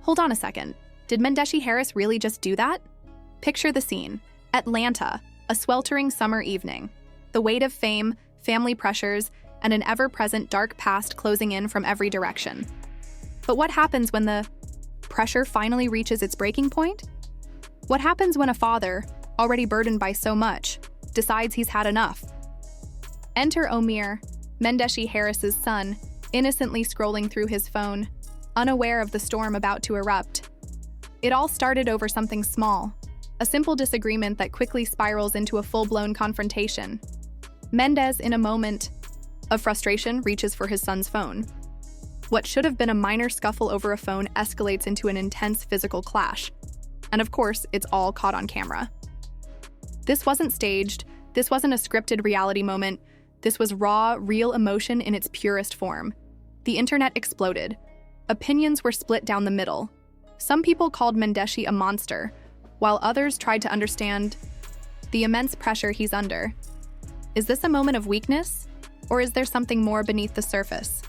Hold on a second. Did Mendeecees Harris really just do that? Picture the scene. Atlanta, a sweltering summer evening. The weight of fame, family pressures, and an ever-present dark past closing in from every direction. But what happens when the pressure finally reaches its breaking point? What happens when a father, already burdened by so much, decides he's had enough? Enter Omir, Mendeecees Harris's son, innocently scrolling through his phone, unaware of the storm about to erupt. It all started over something small, a simple disagreement that quickly spirals into a full-blown confrontation. Mendeecees, in a moment of frustration, reaches for his son's phone. What should have been a minor scuffle over a phone escalates into an intense physical clash. And of course, it's all caught on camera. This wasn't staged. This wasn't a scripted reality moment. This was raw, real emotion in its purest form. The internet exploded. Opinions were split down the middle. Some people called Mendeecees a monster, while others tried to understand the immense pressure he's under. Is this a moment of weakness, or is there something more beneath the surface?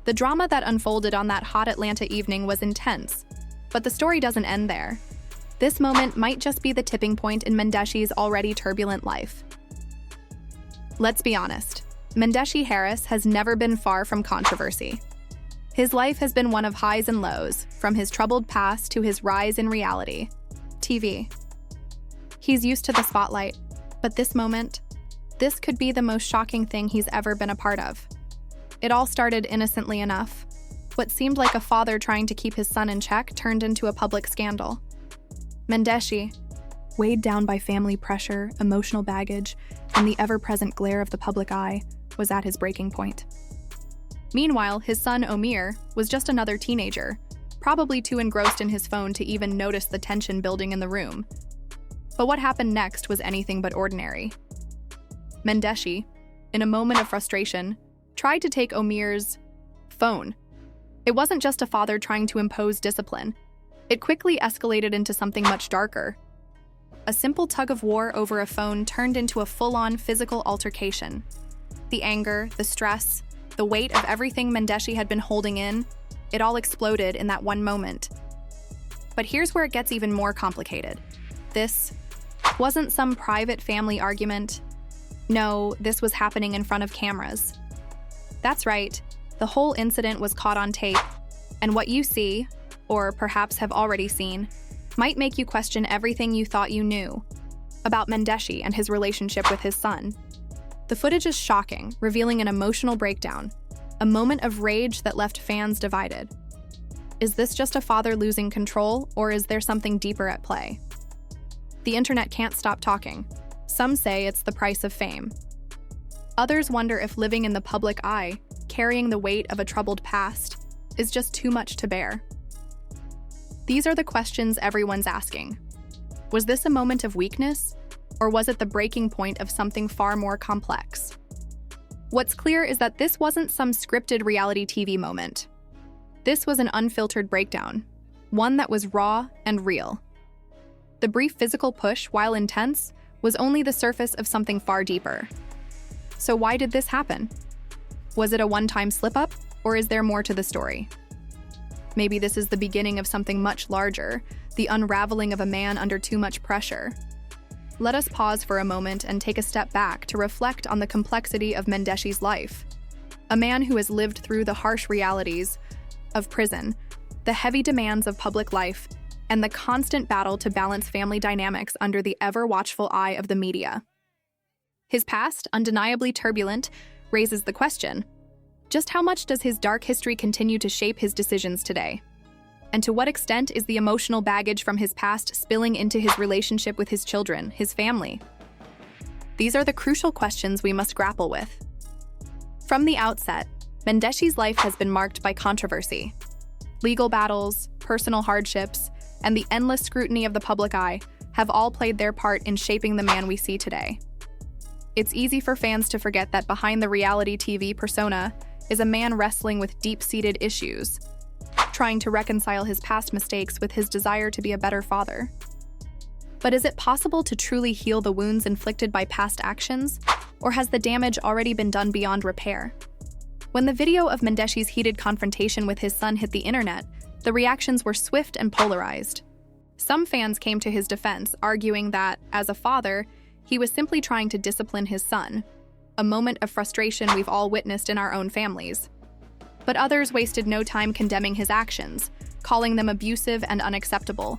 The drama that unfolded on that hot Atlanta evening was intense, but the story doesn't end there. This moment might just be the tipping point in Mendeecees' already turbulent life. Let's be honest, Mendeecees Harris has never been far from controversy. His life has been one of highs and lows, from his troubled past to his rise in reality TV. He's used to the spotlight, but this moment, this could be the most shocking thing he's ever been a part of. It all started innocently enough. What seemed like a father trying to keep his son in check turned into a public scandal. Mendeecees, weighed down by family pressure, emotional baggage, and the ever-present glare of the public eye, was at his breaking point. Meanwhile, his son Omir was just another teenager, probably too engrossed in his phone to even notice the tension building in the room. But what happened next was anything but ordinary. Mendeecees, in a moment of frustration, tried to take Omir's phone. It wasn't just a father trying to impose discipline. It quickly escalated into something much darker. A simple tug-of-war over a phone turned into a full-on physical altercation. The anger, the stress, the weight of everything Mendeecees had been holding in, it all exploded in that one moment. But here's where it gets even more complicated. This wasn't some private family argument. No, this was happening in front of cameras. That's right, the whole incident was caught on tape, and what you see, or perhaps have already seen, might make you question everything you thought you knew about Mendeecees and his relationship with his son. The footage is shocking, revealing an emotional breakdown, a moment of rage that left fans divided. Is this just a father losing control, or is there something deeper at play? The internet can't stop talking. Some say it's the price of fame. Others wonder if living in the public eye, carrying the weight of a troubled past, is just too much to bear. These are the questions everyone's asking. Was this a moment of weakness, or was it the breaking point of something far more complex? What's clear is that this wasn't some scripted reality TV moment. This was an unfiltered breakdown, one that was raw and real. The brief physical push, while intense, was only the surface of something far deeper. So why did this happen? Was it a one-time slip-up, or is there more to the story? Maybe this is the beginning of something much larger, the unraveling of a man under too much pressure. Let us pause for a moment and take a step back to reflect on the complexity of Mendeecees' life. A man who has lived through the harsh realities of prison, the heavy demands of public life, and the constant battle to balance family dynamics under the ever-watchful eye of the media. His past, undeniably turbulent, raises the question, just how much does his dark history continue to shape his decisions today? And to what extent is the emotional baggage from his past spilling into his relationship with his children, his family? These are the crucial questions we must grapple with. From the outset, Mendeecees' life has been marked by controversy. Legal battles, personal hardships, and the endless scrutiny of the public eye have all played their part in shaping the man we see today. It's easy for fans to forget that behind the reality TV persona is a man wrestling with deep-seated issues, trying to reconcile his past mistakes with his desire to be a better father. But is it possible to truly heal the wounds inflicted by past actions, or has the damage already been done beyond repair? When the video of Mendeecees' heated confrontation with his son hit the internet, The reactions were swift and polarized. Some fans came to his defense, arguing that, as a father, he was simply trying to discipline his son, a moment of frustration we've all witnessed in our own families. But others wasted no time condemning his actions, calling them abusive and unacceptable.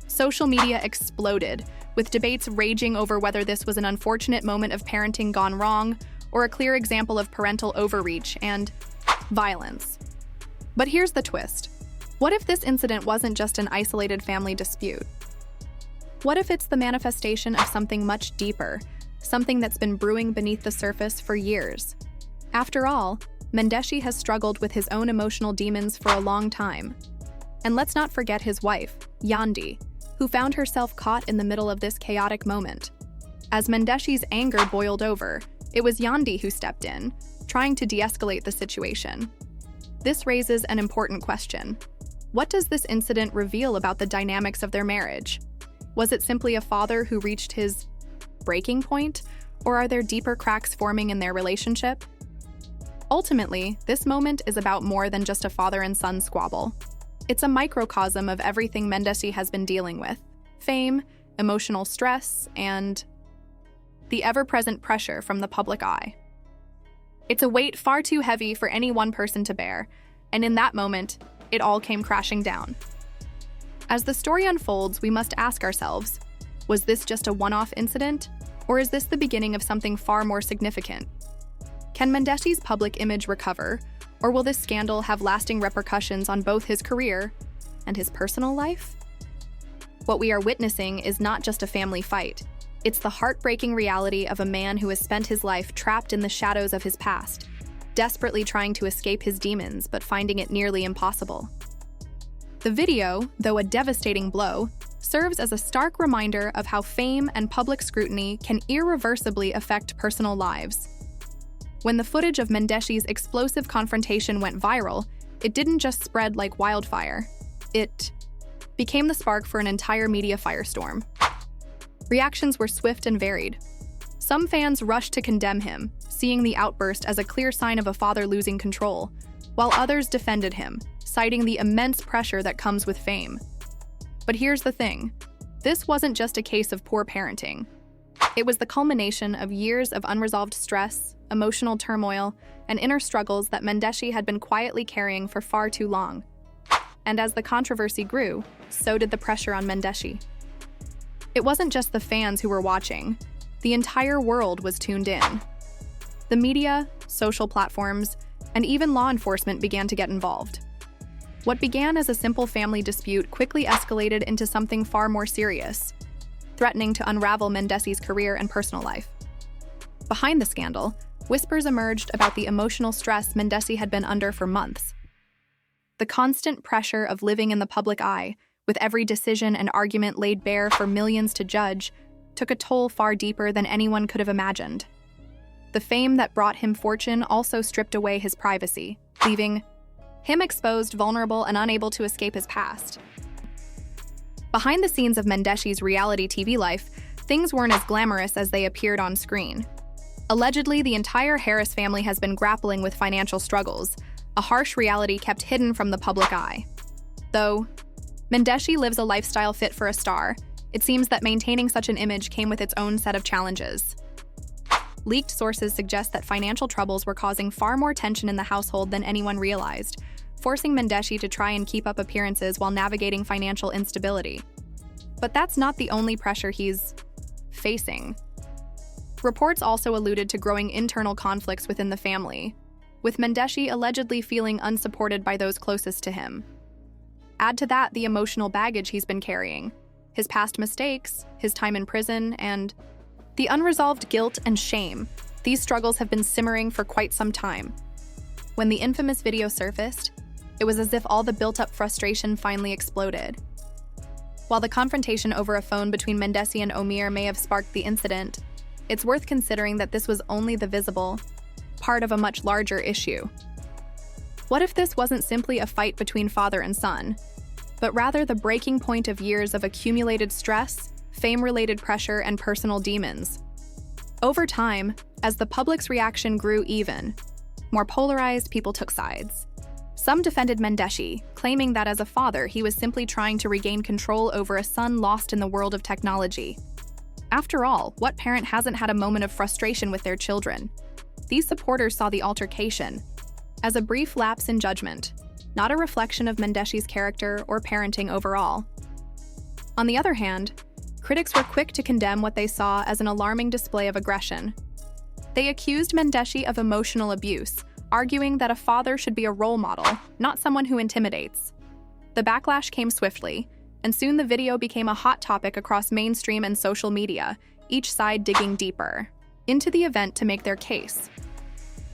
Social media exploded, with debates raging over whether this was an unfortunate moment of parenting gone wrong or a clear example of parental overreach and violence. But here's the twist. What if this incident wasn't just an isolated family dispute? What if it's the manifestation of something much deeper, something that's been brewing beneath the surface for years? After all, Mendeecees has struggled with his own emotional demons for a long time. And let's not forget his wife, Yandi, who found herself caught in the middle of this chaotic moment. As Mendeecees' anger boiled over, it was Yandi who stepped in, trying to de-escalate the situation. This raises an important question. What does this incident reveal about the dynamics of their marriage? Was it simply a father who reached his breaking point, or are there deeper cracks forming in their relationship? Ultimately, this moment is about more than just a father and son squabble. It's a microcosm of everything Mendeecees has been dealing with: fame, emotional stress, and the ever-present pressure from the public eye. It's a weight far too heavy for any one person to bear, and in that moment, it all came crashing down. As the story unfolds, we must ask ourselves, was this just a one-off incident, or is this the beginning of something far more significant? Can Mendeecees' public image recover, or will this scandal have lasting repercussions on both his career and his personal life? What we are witnessing is not just a family fight. It's the heartbreaking reality of a man who has spent his life trapped in the shadows of his past, desperately trying to escape his demons but finding it nearly impossible. The video, though a devastating blow, serves as a stark reminder of how fame and public scrutiny can irreversibly affect personal lives. When the footage of Mendeecees' explosive confrontation went viral, it didn't just spread like wildfire. It became the spark for an entire media firestorm. Reactions were swift and varied. Some fans rushed to condemn him, seeing the outburst as a clear sign of a father losing control, while others defended him, citing the immense pressure that comes with fame. But here's the thing. This wasn't just a case of poor parenting. It was the culmination of years of unresolved stress, emotional turmoil, and inner struggles that Mendeecees had been quietly carrying for far too long. And as the controversy grew, so did the pressure on Mendeecees. It wasn't just the fans who were watching. The entire world was tuned in. The media, social platforms, and even law enforcement began to get involved. What began as a simple family dispute quickly escalated into something far more serious, threatening to unravel Mendeecees' career and personal life. Behind the scandal, whispers emerged about the emotional stress Mendeecees had been under for months. The constant pressure of living in the public eye, with every decision and argument laid bare for millions to judge, took a toll far deeper than anyone could have imagined. The fame that brought him fortune also stripped away his privacy, leaving him exposed, vulnerable, and unable to escape his past. Behind the scenes of Mendeecees' reality TV life, things weren't as glamorous as they appeared on screen. Allegedly, the entire Harris family has been grappling with financial struggles, a harsh reality kept hidden from the public eye. Though Mendeecees lives a lifestyle fit for a star, it seems that maintaining such an image came with its own set of challenges. Leaked sources suggest that financial troubles were causing far more tension in the household than anyone realized, forcing Mendeecees to try and keep up appearances while navigating financial instability. But that's not the only pressure he's facing. Reports also alluded to growing internal conflicts within the family, with Mendeecees allegedly feeling unsupported by those closest to him. Add to that the emotional baggage he's been carrying, his past mistakes, his time in prison, and the unresolved guilt and shame. These struggles have been simmering for quite some time. When the infamous video surfaced, it was as if all the built-up frustration finally exploded. While the confrontation over a phone between Mendeecees and Omir may have sparked the incident, it's worth considering that this was only the visible part of a much larger issue. What if this wasn't simply a fight between father and son, but rather the breaking point of years of accumulated stress, fame-related pressure, and personal demons? Over time, as the public's reaction grew even, more polarized, people took sides. Some defended Mendeecees, claiming that as a father, he was simply trying to regain control over a son lost in the world of technology. After all, what parent hasn't had a moment of frustration with their children? These supporters saw the altercation as a brief lapse in judgment, not a reflection of Mendeecees' character or parenting overall. On the other hand, critics were quick to condemn what they saw as an alarming display of aggression. They accused Mendeecees of emotional abuse, arguing that a father should be a role model, not someone who intimidates. The backlash came swiftly, and soon the video became a hot topic across mainstream and social media, each side digging deeper into the event to make their case.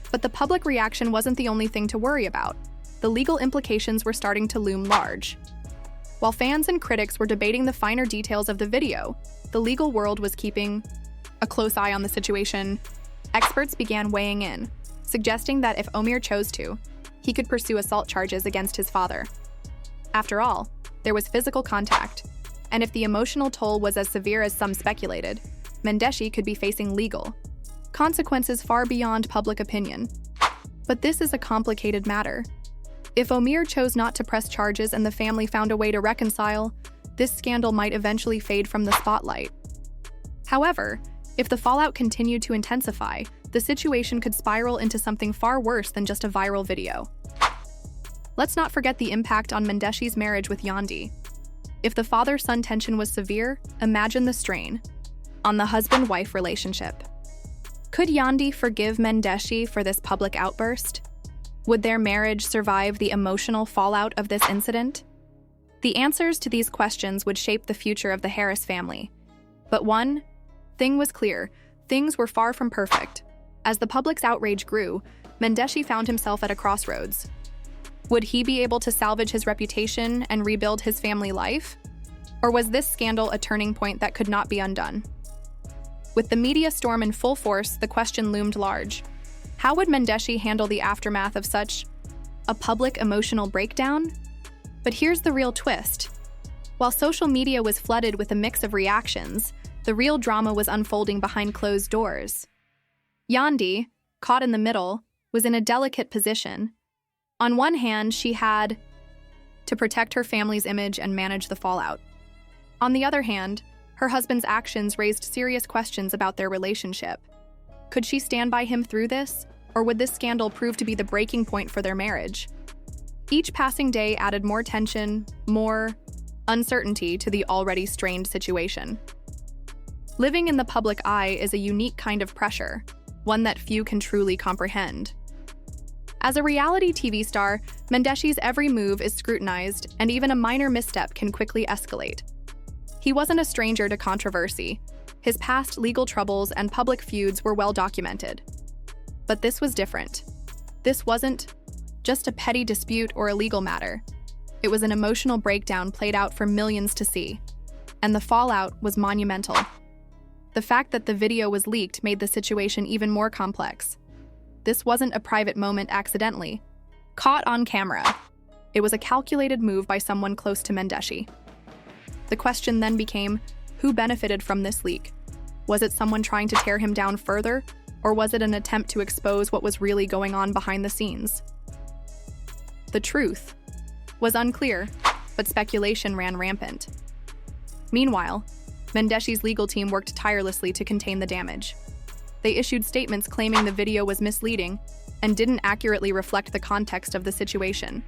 But the public reaction wasn't the only thing to worry about. The legal implications were starting to loom large. While fans and critics were debating the finer details of the video, the legal world was keeping a close eye on the situation. Experts began weighing in, suggesting that if Omir chose to, he could pursue assault charges against his father. After all, there was physical contact, and if the emotional toll was as severe as some speculated, Mendeecees could be facing legal consequences far beyond public opinion. But this is a complicated matter. If Omir chose not to press charges and the family found a way to reconcile, this scandal might eventually fade from the spotlight. However, if the fallout continued to intensify, the situation could spiral into something far worse than just a viral video. Let's not forget the impact on Mendeecees' marriage with Yandi. If the father-son tension was severe, imagine the strain on the husband-wife relationship. Could Yandi forgive Mendeecees for this public outburst? Would their marriage survive the emotional fallout of this incident? The answers to these questions would shape the future of the Harris family. But one thing was clear: things were far from perfect. As the public's outrage grew, Mendeecees found himself at a crossroads. Would he be able to salvage his reputation and rebuild his family life? Or was this scandal a turning point that could not be undone? With the media storm in full force, the question loomed large. How would Mendeecees handle the aftermath of such a public emotional breakdown? But here's the real twist. While social media was flooded with a mix of reactions, the real drama was unfolding behind closed doors. Yandi, caught in the middle, was in a delicate position. On one hand, she had to protect her family's image and manage the fallout. On the other hand, her husband's actions raised serious questions about their relationship. Could she stand by him through this, or would this scandal prove to be the breaking point for their marriage? Each passing day added more tension, more uncertainty to the already strained situation. Living in the public eye is a unique kind of pressure, one that few can truly comprehend. As a reality TV star, Mendeecees' every move is scrutinized, and even a minor misstep can quickly escalate. He wasn't a stranger to controversy. His past legal troubles and public feuds were well documented. But this was different. This wasn't just a petty dispute or a legal matter. It was an emotional breakdown played out for millions to see. And the fallout was monumental. The fact that the video was leaked made the situation even more complex. This wasn't a private moment accidentally, caught on camera. It was a calculated move by someone close to Mendeecees. The question then became, who benefited from this leak? Was it someone trying to tear him down further, or was it an attempt to expose what was really going on behind the scenes? The truth was unclear, but speculation ran rampant. Meanwhile, Mendeecees' legal team worked tirelessly to contain the damage. They issued statements claiming the video was misleading and didn't accurately reflect the context of the situation.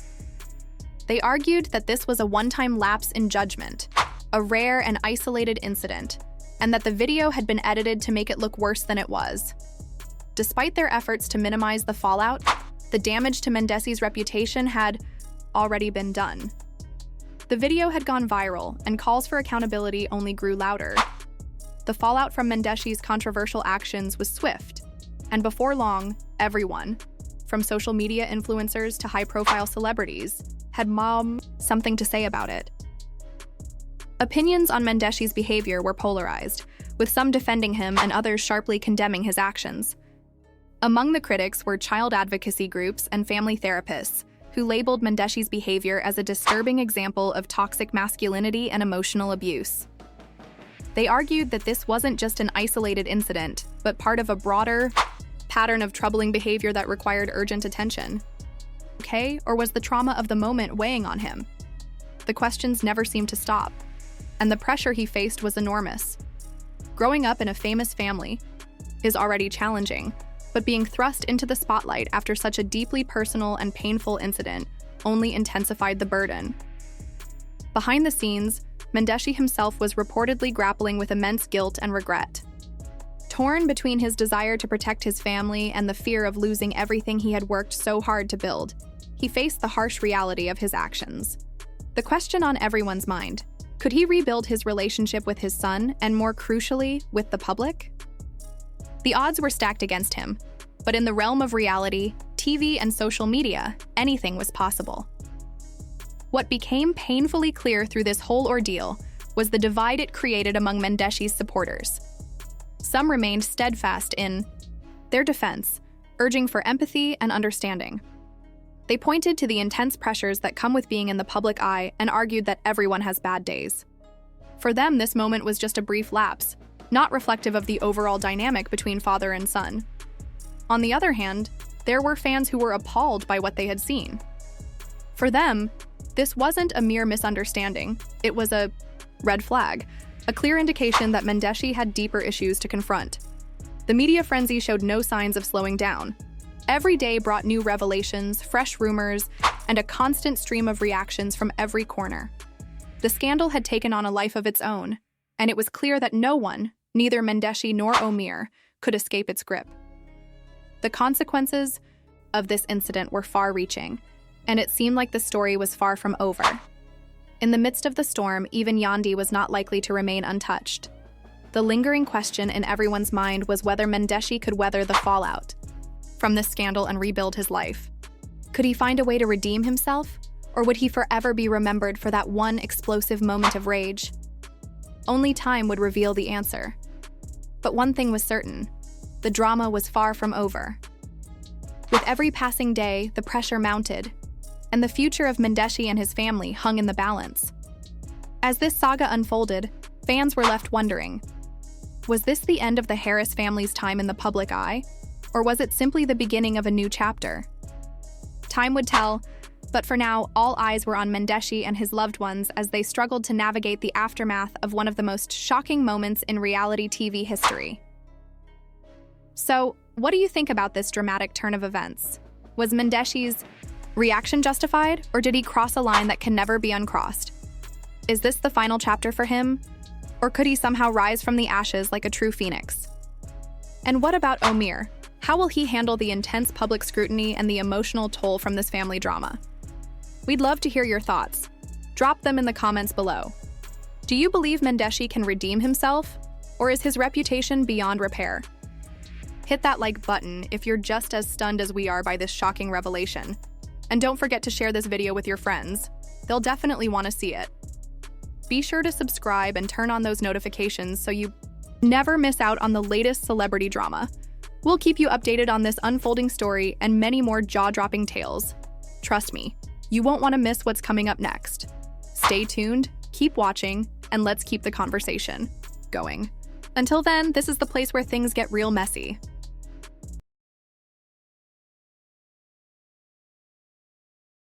They argued that this was a one-time lapse in judgment, a rare and isolated incident, and that the video had been edited to make it look worse than it was. Despite their efforts to minimize the fallout, the damage to Mendeecees' reputation had already been done. The video had gone viral, and calls for accountability only grew louder. The fallout from Mendeecees' controversial actions was swift, and before long, everyone, from social media influencers to high-profile celebrities, had something to say about it. Opinions on Mendeecees' behavior were polarized, with some defending him and others sharply condemning his actions. Among the critics were child advocacy groups and family therapists, who labeled Mendeecees' behavior as a disturbing example of toxic masculinity and emotional abuse. They argued that this wasn't just an isolated incident, but part of a broader pattern of troubling behavior that required urgent attention. okay, or was the trauma of the moment weighing on him? The questions never seemed to stop, and the pressure he faced was enormous. Growing up in a famous family is already challenging, but being thrust into the spotlight after such a deeply personal and painful incident only intensified the burden. Behind the scenes, Mendeecees himself was reportedly grappling with immense guilt and regret. Torn between his desire to protect his family and the fear of losing everything he had worked so hard to build, he faced the harsh reality of his actions. The question on everyone's mind: could he rebuild his relationship with his son and, more crucially, with the public? The odds were stacked against him, but in the realm of reality, TV and social media, anything was possible. What became painfully clear through this whole ordeal was the divide it created among Mendeecees' supporters. Some remained steadfast in their defense, urging for empathy and understanding. They pointed to the intense pressures that come with being in the public eye and argued that everyone has bad days. For them, this moment was just a brief lapse, not reflective of the overall dynamic between father and son. On the other hand, there were fans who were appalled by what they had seen. For them, this wasn't a mere misunderstanding, it was a red flag, a clear indication that Mendeecees had deeper issues to confront. The media frenzy showed no signs of slowing down. Every day brought new revelations, fresh rumors, and a constant stream of reactions from every corner. The scandal had taken on a life of its own, and it was clear that no one, neither Mendeecees nor Omir, could escape its grip. The consequences of this incident were far-reaching, and it seemed like the story was far from over. In the midst of the storm, even Yandi was not likely to remain untouched. The lingering question in everyone's mind was whether Mendeecees could weather the fallout from this scandal and rebuild his life. Could he find a way to redeem himself, or would he forever be remembered for that one explosive moment of rage? Only time would reveal the answer. But one thing was certain: the drama was far from over. With every passing day, the pressure mounted, and the future of Mendeecees and his family hung in the balance. As this saga unfolded, fans were left wondering, was this the end of the Harris family's time in the public eye, or was it simply the beginning of a new chapter? Time would tell, but for now, all eyes were on Mendeecees and his loved ones as they struggled to navigate the aftermath of one of the most shocking moments in reality TV history. So, what do you think about this dramatic turn of events? Was Mendeecees' reaction justified, or did he cross a line that can never be uncrossed? Is this the final chapter for him, or could he somehow rise from the ashes like a true phoenix? And what about Omir? How will he handle the intense public scrutiny and the emotional toll from this family drama? We'd love to hear your thoughts. Drop them in the comments below. Do you believe Mendeecees can redeem himself, or is his reputation beyond repair? Hit that like button if you're just as stunned as we are by this shocking revelation. And don't forget to share this video with your friends. They'll definitely want to see it. Be sure to subscribe and turn on those notifications so you never miss out on the latest celebrity drama. We'll keep you updated on this unfolding story and many more jaw-dropping tales. Trust me, you won't want to miss what's coming up next. Stay tuned, keep watching, and let's keep the conversation going. Until then, this is the place where things get real messy.